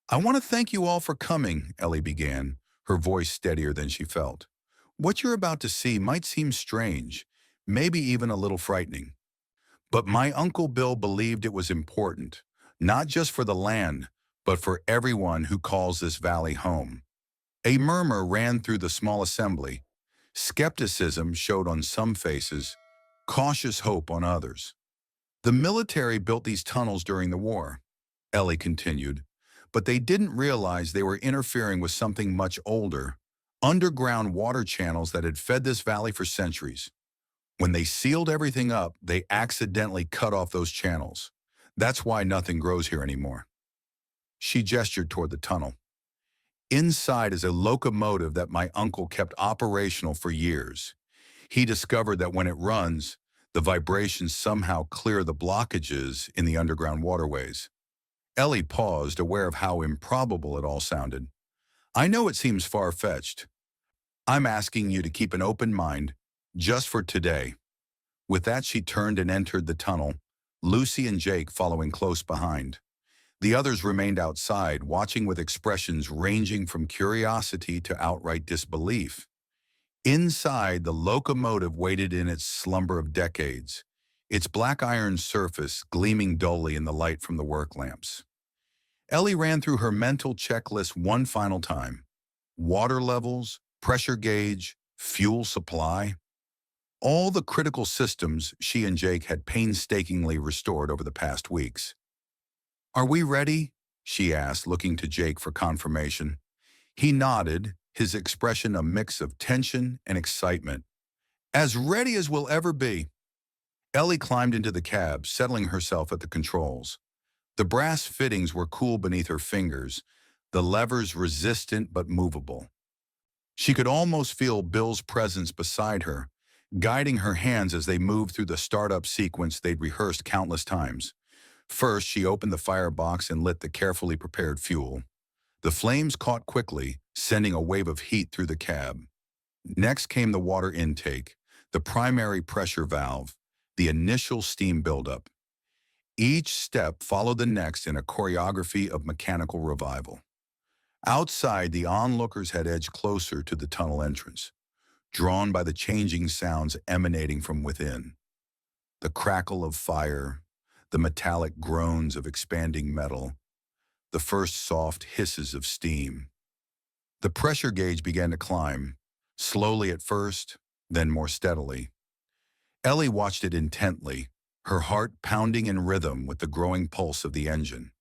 "I want to thank you all for coming," Ellie began, her voice steadier than she felt. "What you're about to see might seem strange, maybe even a little frightening. But my Uncle Bill believed it was important, not just for the land, but for everyone who calls this valley home." A murmur ran through the small assembly. Skepticism showed on some faces, cautious hope on others. "The military built these tunnels during the war," Ellie continued, "but they didn't realize they were interfering with something much older, underground water channels that had fed this valley for centuries. When they sealed everything up, they accidentally cut off those channels. That's why nothing grows here anymore." She gestured toward the tunnel. "Inside is a locomotive that my uncle kept operational for years. He discovered that when it runs, the vibrations somehow clear the blockages in the underground waterways." Ellie paused, aware of how improbable it all sounded. "I know it seems far-fetched. I'm asking you to keep an open mind, just for today." With that, she turned and entered the tunnel, Lucy and Jake following close behind. The others remained outside, watching with expressions ranging from curiosity to outright disbelief. Inside, the locomotive waited in its slumber of decades, its black iron surface gleaming dully in the light from the work lamps. Ellie ran through her mental checklist one final time. Water levels, pressure gauge, fuel supply. All the critical systems she and Jake had painstakingly restored over the past weeks. "Are we ready?" she asked, looking to Jake for confirmation. He nodded, his expression a mix of tension and excitement. "As ready as we'll ever be." Ellie climbed into the cab, settling herself at the controls. The brass fittings were cool beneath her fingers, the levers resistant but movable. She could almost feel Bill's presence beside her, guiding her hands as they moved through the startup sequence they'd rehearsed countless times. First, she opened the firebox and lit the carefully prepared fuel. The flames caught quickly, sending a wave of heat through the cab. Next came the water intake, the primary pressure valve, the initial steam buildup. Each step followed the next in a choreography of mechanical revival. Outside, the onlookers had edged closer to the tunnel entrance, drawn by the changing sounds emanating from within. The crackle of fire, the metallic groans of expanding metal, the first soft hisses of steam. The pressure gauge began to climb, slowly at first, then more steadily. Ellie watched it intently, her heart pounding in rhythm with the growing pulse of the engine.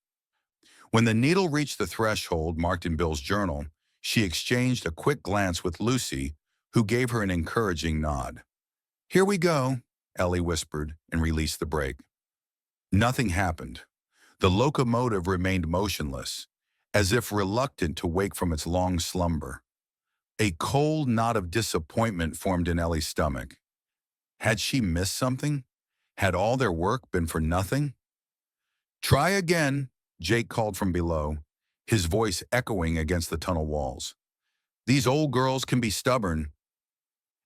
When the needle reached the threshold marked in Bill's journal, she exchanged a quick glance with Lucy, who gave her an encouraging nod. "Here we go," Ellie whispered and released the brake. Nothing happened. The locomotive remained motionless, as if reluctant to wake from its long slumber. A cold knot of disappointment formed in Ellie's stomach. Had she missed something? Had all their work been for nothing? "Try again," Jake called from below, his voice echoing against the tunnel walls. "These old girls can be stubborn."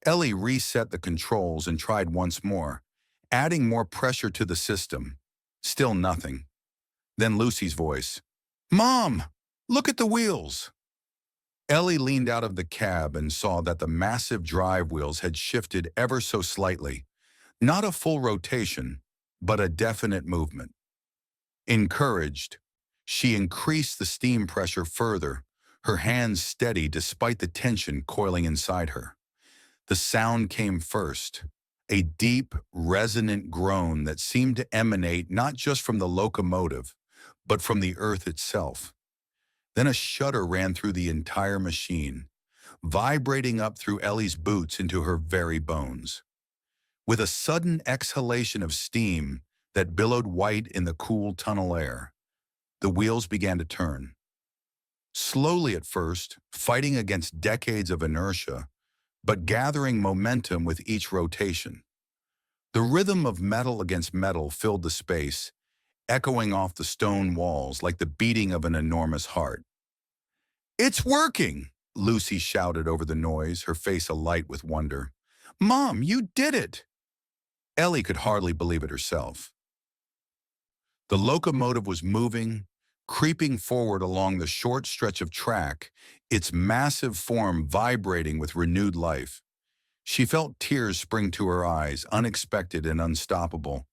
Ellie reset the controls and tried once more, adding more pressure to the system. Still nothing. Then Lucy's voice. "Mom, look at the wheels." Ellie leaned out of the cab and saw that the massive drive wheels had shifted ever so slightly. Not a full rotation, but a definite movement. Encouraged, she increased the steam pressure further, her hands steady despite the tension coiling inside her. The sound came first, a deep, resonant groan that seemed to emanate not just from the locomotive, but from the earth itself. Then a shudder ran through the entire machine, vibrating up through Ellie's boots into her very bones. With a sudden exhalation of steam that billowed white in the cool tunnel air, the wheels began to turn. Slowly at first, fighting against decades of inertia, but gathering momentum with each rotation. The rhythm of metal against metal filled the space, echoing off the stone walls like the beating of an enormous heart. "It's working!" Lucy shouted over the noise, her face alight with wonder. "Mom, you did it!" Ellie could hardly believe it herself. The locomotive was moving, creeping forward along the short stretch of track, its massive form vibrating with renewed life. She felt tears spring to her eyes, unexpected and unstoppable,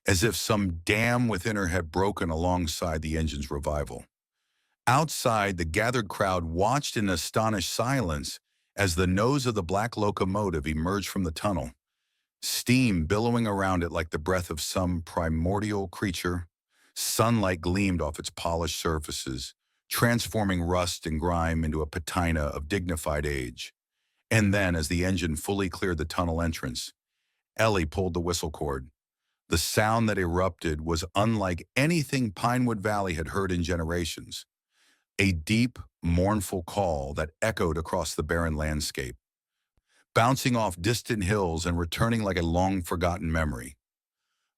as if some dam within her had broken alongside the engine's revival. Outside, the gathered crowd watched in astonished silence as the nose of the black locomotive emerged from the tunnel, steam billowing around it like the breath of some primordial creature. Sunlight gleamed off its polished surfaces, transforming rust and grime into a patina of dignified age. And then, as the engine fully cleared the tunnel entrance, Ellie pulled the whistle cord. The sound that erupted was unlike anything Pinewood Valley had heard in generations. A deep, mournful call that echoed across the barren landscape, bouncing off distant hills and returning like a long-forgotten memory.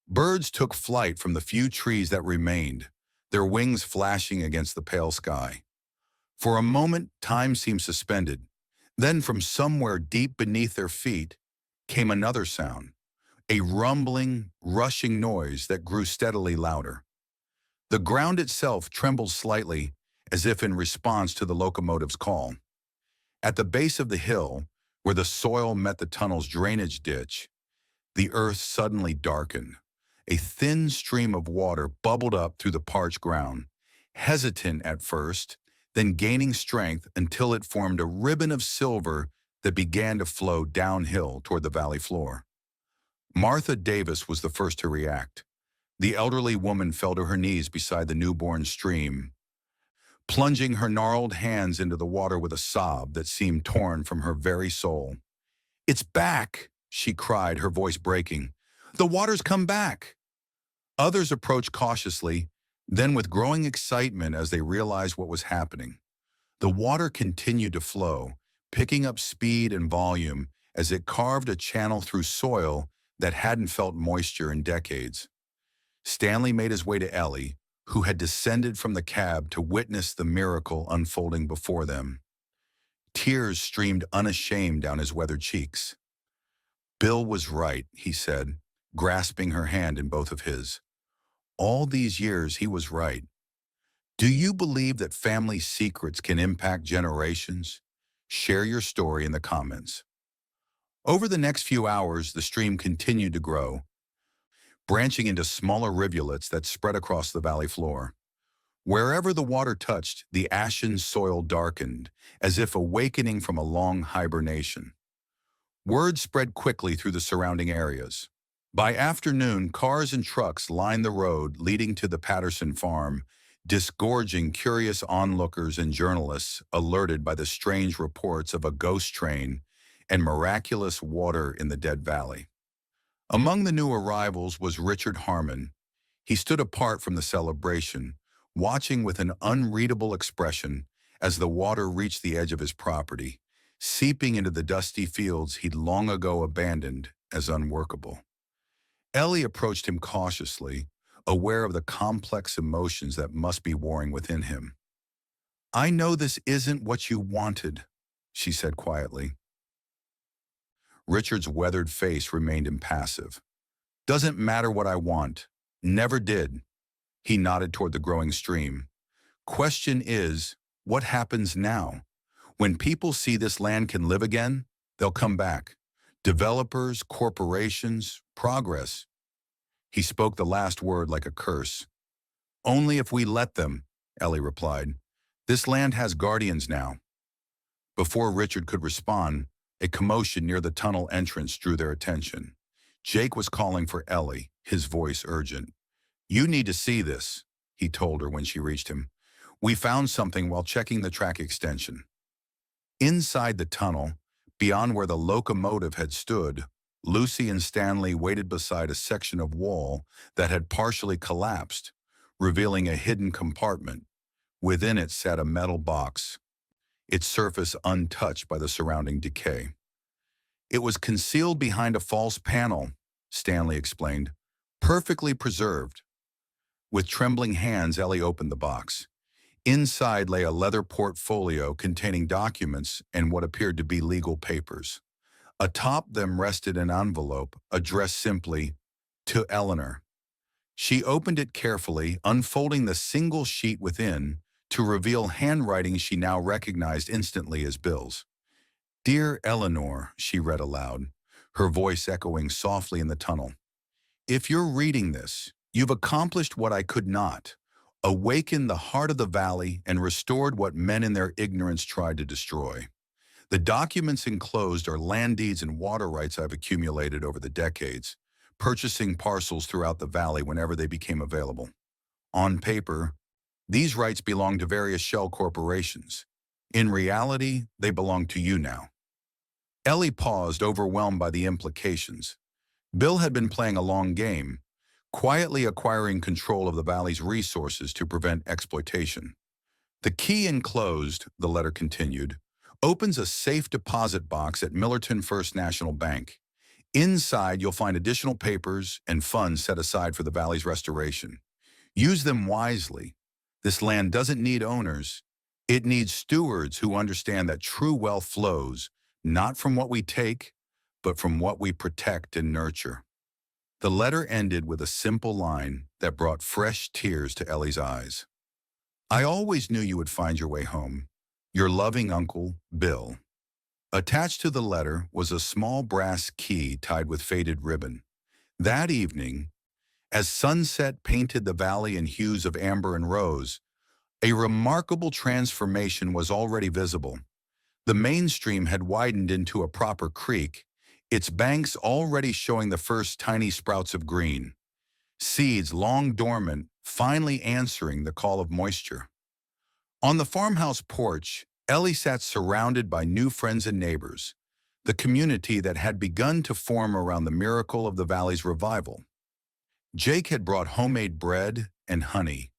Birds took flight from the few trees that remained, their wings flashing against the pale sky. For a moment, time seemed suspended. Then from somewhere deep beneath their feet came another sound, a rumbling, rushing noise that grew steadily louder. The ground itself trembled slightly, as if in response to the locomotive's call. At the base of the hill, where the soil met the tunnel's drainage ditch, the earth suddenly darkened. A thin stream of water bubbled up through the parched ground, hesitant at first, then gaining strength until it formed a ribbon of silver that began to flow downhill toward the valley floor. Martha Davis was the first to react. The elderly woman fell to her knees beside the newborn stream, plunging her gnarled hands into the water with a sob that seemed torn from her very soul. "It's back!" she cried, her voice breaking. "The water's come back!" Others approached cautiously, then with growing excitement as they realized what was happening. The water continued to flow, picking up speed and volume as it carved a channel through soil that hadn't felt moisture in decades. Stanley made his way to Ellie, who had descended from the cab to witness the miracle unfolding before them. Tears streamed unashamed down his weathered cheeks. "Bill was right," he said, grasping her hand in both of his. "All these years, he was right. Do you believe that family secrets can impact generations? Share your story in the comments." Over the next few hours, the stream continued to grow, branching into smaller rivulets that spread across the valley floor. Wherever the water touched, the ashen soil darkened, as if awakening from a long hibernation. Word spread quickly through the surrounding areas. By afternoon, cars and trucks lined the road leading to the Patterson farm, disgorging curious onlookers and journalists alerted by the strange reports of a ghost train and miraculous water in the Dead Valley. Among the new arrivals was Richard Harmon. He stood apart from the celebration, watching with an unreadable expression as the water reached the edge of his property, seeping into the dusty fields he'd long ago abandoned as unworkable. Ellie approached him cautiously, aware of the complex emotions that must be warring within him. "I know this isn't what you wanted," she said quietly. Richard's weathered face remained impassive. "Doesn't matter what I want. Never did." He nodded toward the growing stream. "Question is, what happens now? When people see this land can live again, they'll come back. Developers, corporations, progress." He spoke the last word like a curse. "Only if we let them," Ellie replied. "This land has guardians now." Before Richard could respond, a commotion near the tunnel entrance drew their attention. Jake was calling for Ellie, his voice urgent. "You need to see this," he told her when she reached him. "We found something while checking the track extension." Inside the tunnel, beyond where the locomotive had stood, Lucy and Stanley waited beside a section of wall that had partially collapsed, revealing a hidden compartment. Within it sat a metal box, its surface untouched by the surrounding decay. It was concealed behind a false panel, Stanley explained, perfectly preserved. With trembling hands, Ellie opened the box. Inside lay a leather portfolio containing documents and what appeared to be legal papers. Atop them rested an envelope addressed simply, "To Eleanor." She opened it carefully, unfolding the single sheet within to reveal handwriting she now recognized instantly as Bill's. "Dear Eleanor," she read aloud, her voice echoing softly in the tunnel. "If you're reading this, you've accomplished what I could not, awakened the heart of the valley and restored what men in their ignorance tried to destroy. The documents enclosed are land deeds and water rights I've accumulated over the decades, purchasing parcels throughout the valley whenever they became available. On paper, these rights belong to various shell corporations. In reality, they belong to you now." Ellie paused, overwhelmed by the implications. Bill had been playing a long game, quietly acquiring control of the valley's resources to prevent exploitation. "The key enclosed," the letter continued, "opens a safe deposit box at Millerton First National Bank. Inside, you'll find additional papers and funds set aside for the valley's restoration. Use them wisely. This land doesn't need owners. It needs stewards who understand that true wealth flows not from what we take, but from what we protect and nurture." The letter ended with a simple line that brought fresh tears to Ellie's eyes. "I always knew you would find your way home. Your loving uncle, Bill." Attached to the letter was a small brass key tied with faded ribbon. That evening, as sunset painted the valley in hues of amber and rose, a remarkable transformation was already visible. The main stream had widened into a proper creek, its banks already showing the first tiny sprouts of green, seeds long dormant finally answering the call of moisture. On the farmhouse porch, Ellie sat surrounded by new friends and neighbors, the community that had begun to form around the miracle of the valley's revival. Jake had brought homemade bread and honey.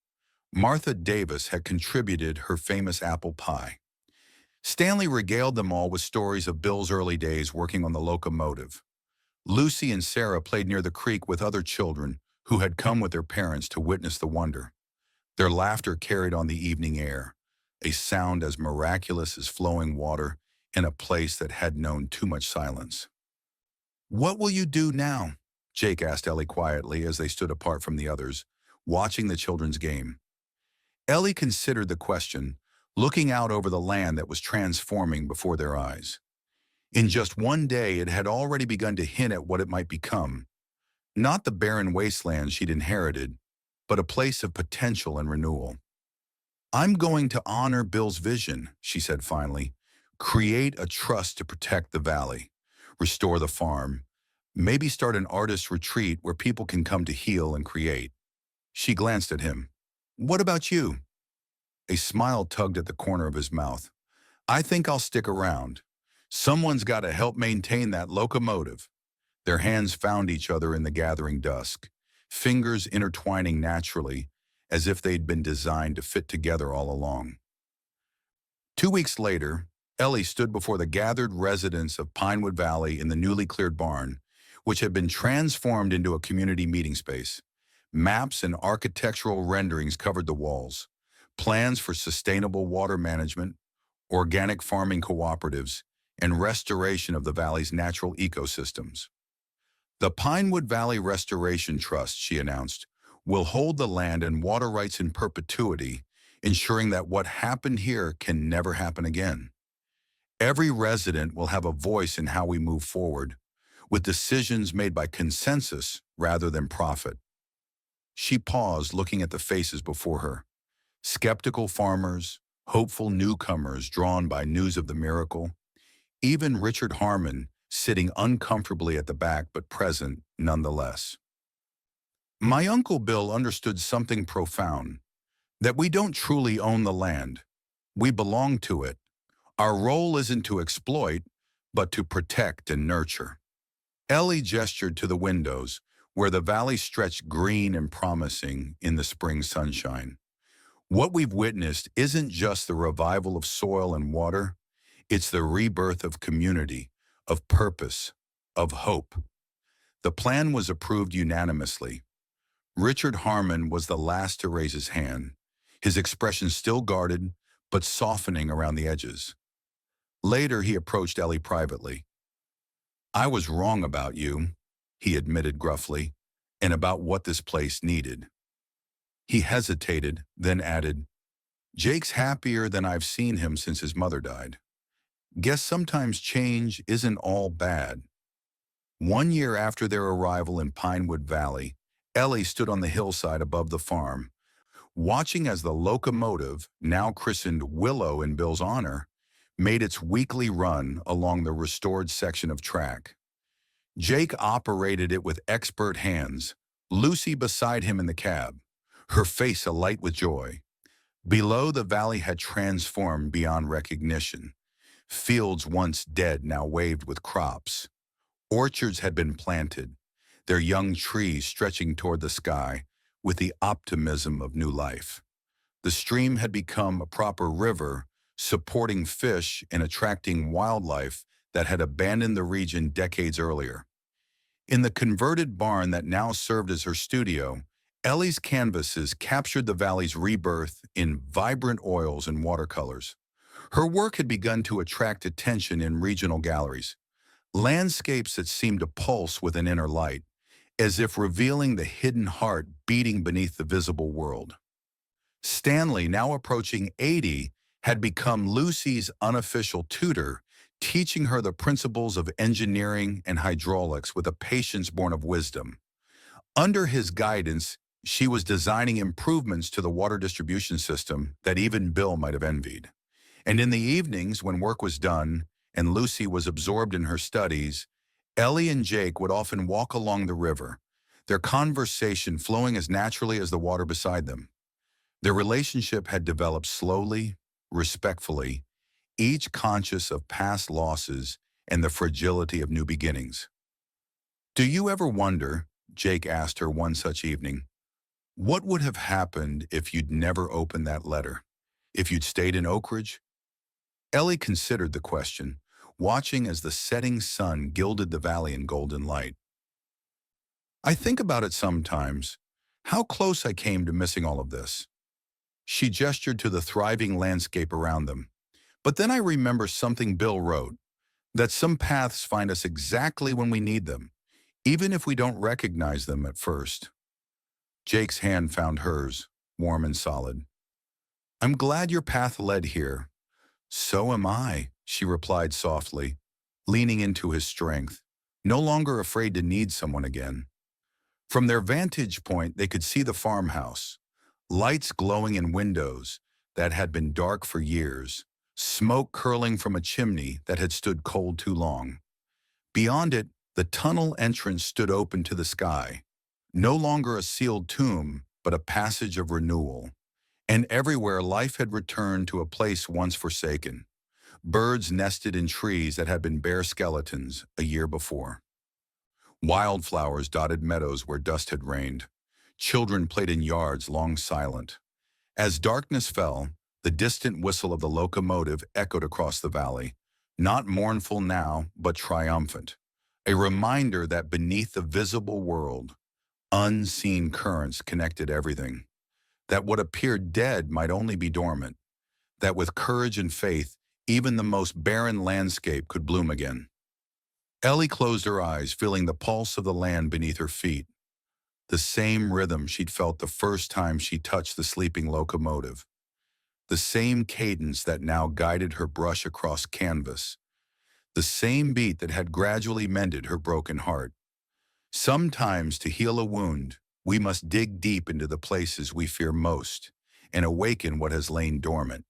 Martha Davis had contributed her famous apple pie. Stanley regaled them all with stories of Bill's early days working on the locomotive. Lucy and Sarah played near the creek with other children who had come with their parents to witness the wonder. Their laughter carried on the evening air, a sound as miraculous as flowing water in a place that had known too much silence. "What will you do now?" Jake asked Ellie quietly as they stood apart from the others, watching the children's game. Ellie considered the question, looking out over the land that was transforming before their eyes. In just one day, it had already begun to hint at what it might become. Not the barren wasteland she'd inherited, but a place of potential and renewal. "I'm going to honor Bill's vision," she said finally. "Create a trust to protect the valley, restore the farm, maybe start an artist's retreat where people can come to heal and create." She glanced at him. "What about you?" A smile tugged at the corner of his mouth. "I think I'll stick around. Someone's got to help maintain that locomotive." Their hands found each other in the gathering dusk, fingers intertwining naturally, as if they'd been designed to fit together all along. 2 weeks later, Ellie stood before the gathered residents of Pinewood Valley in the newly cleared barn, which had been transformed into a community meeting space. Maps and architectural renderings covered the walls. Plans for sustainable water management, organic farming cooperatives, and restoration of the valley's natural ecosystems. "The Pinewood Valley Restoration Trust," she announced, "will hold the land and water rights in perpetuity, ensuring that what happened here can never happen again. Every resident will have a voice in how we move forward, with decisions made by consensus rather than profit." She paused, looking at the faces before her. Skeptical farmers, hopeful newcomers drawn by news of the miracle, even Richard Harmon sitting uncomfortably at the back but present nonetheless. "My Uncle Bill understood something profound, that we don't truly own the land. We belong to it. Our role isn't to exploit, but to protect and nurture." Ellie gestured to the windows, where the valley stretched green and promising in the spring sunshine. What we've witnessed isn't just the revival of soil and water, it's the rebirth of community, of purpose, of hope. The plan was approved unanimously. Richard Harmon was the last to raise his hand, his expression still guarded, but softening around the edges. Later, he approached Ellie privately. "I was wrong about you," he admitted gruffly, "and about what this place needed." He hesitated, then added, "Jake's happier than I've seen him since his mother died. Guess sometimes change isn't all bad." 1 year after their arrival in Pinewood Valley, Ellie stood on the hillside above the farm, watching as the locomotive, now christened Willow in Bill's honor, made its weekly run along the restored section of track. Jake operated it with expert hands, Lucy beside him in the cab, her face alight with joy. Below, the valley had transformed beyond recognition. Fields once dead now waved with crops. Orchards had been planted, their young trees stretching toward the sky with the optimism of new life. The stream had become a proper river, supporting fish and attracting wildlife that had abandoned the region decades earlier. In the converted barn that now served as her studio, Ellie's canvases captured the valley's rebirth in vibrant oils and watercolors. Her work had begun to attract attention in regional galleries, landscapes that seemed to pulse with an inner light, as if revealing the hidden heart beating beneath the visible world. Stanley, now approaching 80, had become Lucy's unofficial tutor, teaching her the principles of engineering and hydraulics with a patience born of wisdom. Under his guidance, she was designing improvements to the water distribution system that even Bill might have envied. And in the evenings, when work was done and Lucy was absorbed in her studies, Ellie and Jake would often walk along the river, their conversation flowing as naturally as the water beside them. Their relationship had developed slowly, respectfully, each conscious of past losses and the fragility of new beginnings. "Do you ever wonder," Jake asked her one such evening, "what would have happened if you'd never opened that letter? If you'd stayed in Oak Ridge?" Ellie considered the question, watching as the setting sun gilded the valley in golden light. "I think about it sometimes, how close I came to missing all of this." She gestured to the thriving landscape around them. "But then I remember something Bill wrote, that some paths find us exactly when we need them, even if we don't recognize them at first." Jake's hand found hers, warm and solid. "I'm glad your path led here." "So am I," she replied softly, leaning into his strength, no longer afraid to need someone again. From their vantage point, they could see the farmhouse, lights glowing in windows that had been dark for years, smoke curling from a chimney that had stood cold too long. Beyond it, the tunnel entrance stood open to the sky, no longer a sealed tomb, but a passage of renewal. And everywhere life had returned to a place once forsaken. Birds nested in trees that had been bare skeletons a year before. Wildflowers dotted meadows where dust had reigned. Children played in yards long silent. As darkness fell, the distant whistle of the locomotive echoed across the valley, not mournful now, but triumphant. A reminder that beneath the visible world, unseen currents connected everything. That what appeared dead might only be dormant. That with courage and faith, even the most barren landscape could bloom again. Ellie closed her eyes, feeling the pulse of the land beneath her feet. The same rhythm she'd felt the first time she touched the sleeping locomotive. The same cadence that now guided her brush across canvas. The same beat that had gradually mended her broken heart. Sometimes, to heal a wound, we must dig deep into the places we fear most and awaken what has lain dormant.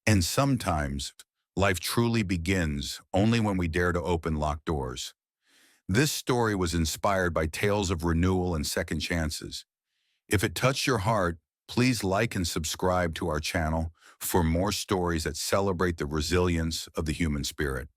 And sometimes, life truly begins only when we dare to open locked doors. This story was inspired by tales of renewal and second chances. If it touched your heart, please like and subscribe to our channel for more stories that celebrate the resilience of the human spirit.